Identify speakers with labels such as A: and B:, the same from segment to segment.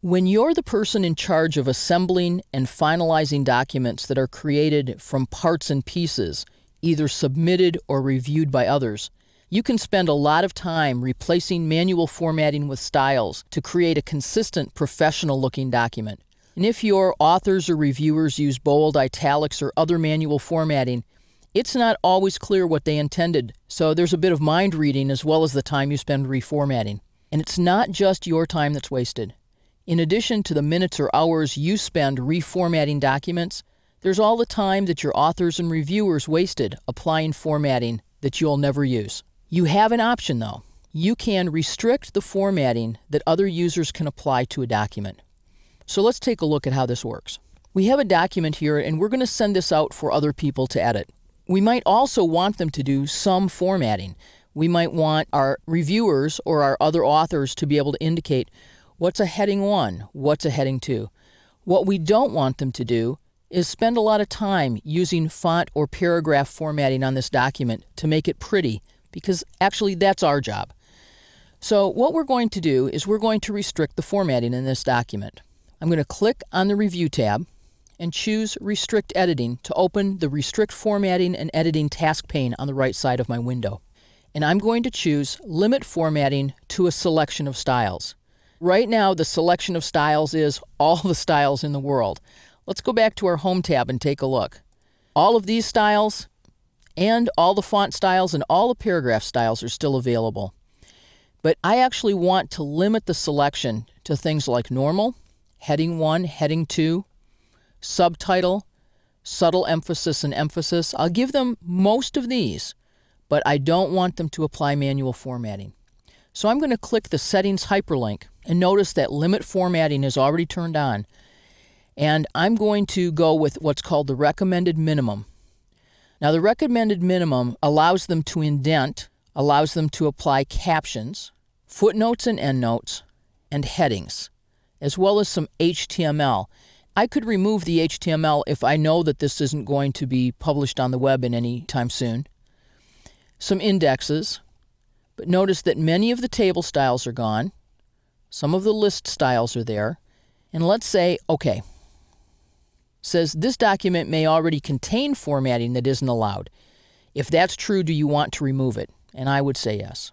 A: When you're the person in charge of assembling and finalizing documents that are created from parts and pieces, either submitted or reviewed by others, you can spend a lot of time replacing manual formatting with styles to create a consistent, professional-looking document. And if your authors or reviewers use bold, italics, or other manual formatting, it's not always clear what they intended, so there's a bit of mind reading as well as the time you spend reformatting. And it's not just your time that's wasted. In addition to the minutes or hours you spend reformatting documents, there's all the time that your authors and reviewers wasted applying formatting that you'll never use. You have an option, though. You can restrict the formatting that other users can apply to a document. So let's take a look at how this works. We have a document here, and we're going to send this out for other people to edit. We might also want them to do some formatting. We might want our reviewers or our other authors to be able to indicate what's a heading 1, what's a heading 2. What we don't want them to do is spend a lot of time using font or paragraph formatting on this document to make it pretty, because actually that's our job. So what we're going to do is we're going to restrict the formatting in this document. I'm going to click on the Review tab and choose Restrict Editing to open the Restrict Formatting and Editing task pane on the right side of my window. And I'm going to choose Limit Formatting to a selection of styles. Right now, the selection of styles is all the styles in the world. Let's go back to our Home tab and take a look. All of these styles and all the font styles and all the paragraph styles are still available. But I actually want to limit the selection to things like Normal, Heading 1, Heading 2, Subtitle, Subtle Emphasis and Emphasis. I'll give them most of these, but I don't want them to apply manual formatting. So I'm going to click the Settings hyperlink and notice that Limit Formatting is already turned on. And I'm going to go with what's called the Recommended Minimum. Now the Recommended Minimum allows them to indent, allows them to apply captions, footnotes and endnotes, and headings, as well as some HTML. I could remove the HTML if I know that this isn't going to be published on the web in any time soon. Some indexes. But notice that many of the table styles are gone. Some of the list styles are there. And let's say, OK. Says this document may already contain formatting that isn't allowed. If that's true, do you want to remove it? And I would say yes.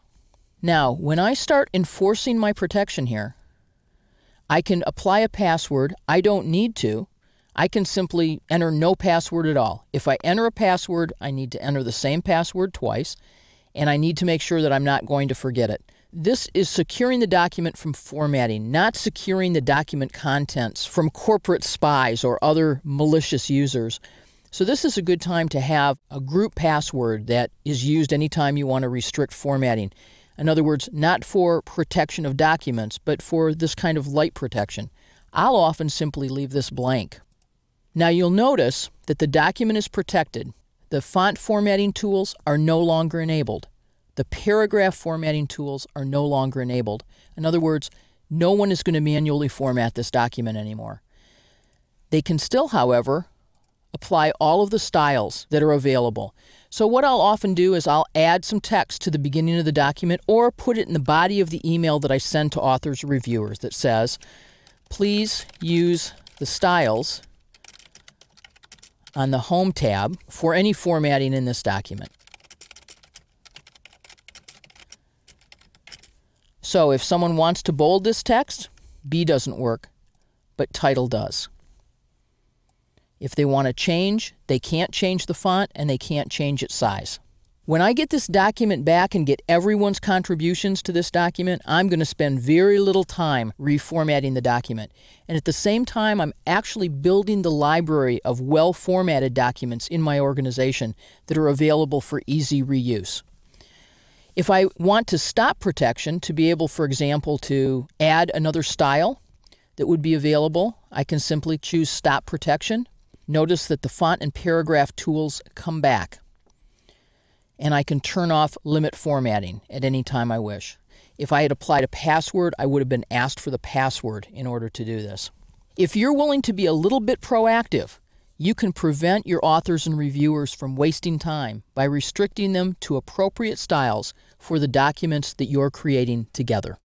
A: Now, when I start enforcing my protection here, I can apply a password. I don't need to. I can simply enter no password at all. If I enter a password, I need to enter the same password twice. And I need to make sure that I'm not going to forget it. This is securing the document from formatting, not securing the document contents from corporate spies or other malicious users. So this is a good time to have a group password that is used anytime you want to restrict formatting. In other words, not for protection of documents, but for this kind of light protection. I'll often simply leave this blank. Now you'll notice that the document is protected. The font formatting tools are no longer enabled. The paragraph formatting tools are no longer enabled. In other words, no one is going to manually format this document anymore. They can still, however, apply all of the styles that are available. So what I'll often do is I'll add some text to the beginning of the document or put it in the body of the email that I send to authors or reviewers that says, please use the styles on the Home tab for any formatting in this document. So if someone wants to bold this text, B doesn't work, but title does. If they want to change, they can't change the font and they can't change its size. When I get this document back and get everyone's contributions to this document, I'm going to spend very little time reformatting the document. And at the same time, I'm actually building the library of well-formatted documents in my organization that are available for easy reuse. If I want to stop protection to be able, for example, to add another style that would be available, I can simply choose Stop Protection. Notice that the font and paragraph tools come back. And I can turn off Limit Formatting at any time I wish. If I had applied a password, I would have been asked for the password in order to do this. If you're willing to be a little bit proactive, you can prevent your authors and reviewers from wasting time by restricting them to appropriate styles for the documents that you're creating together.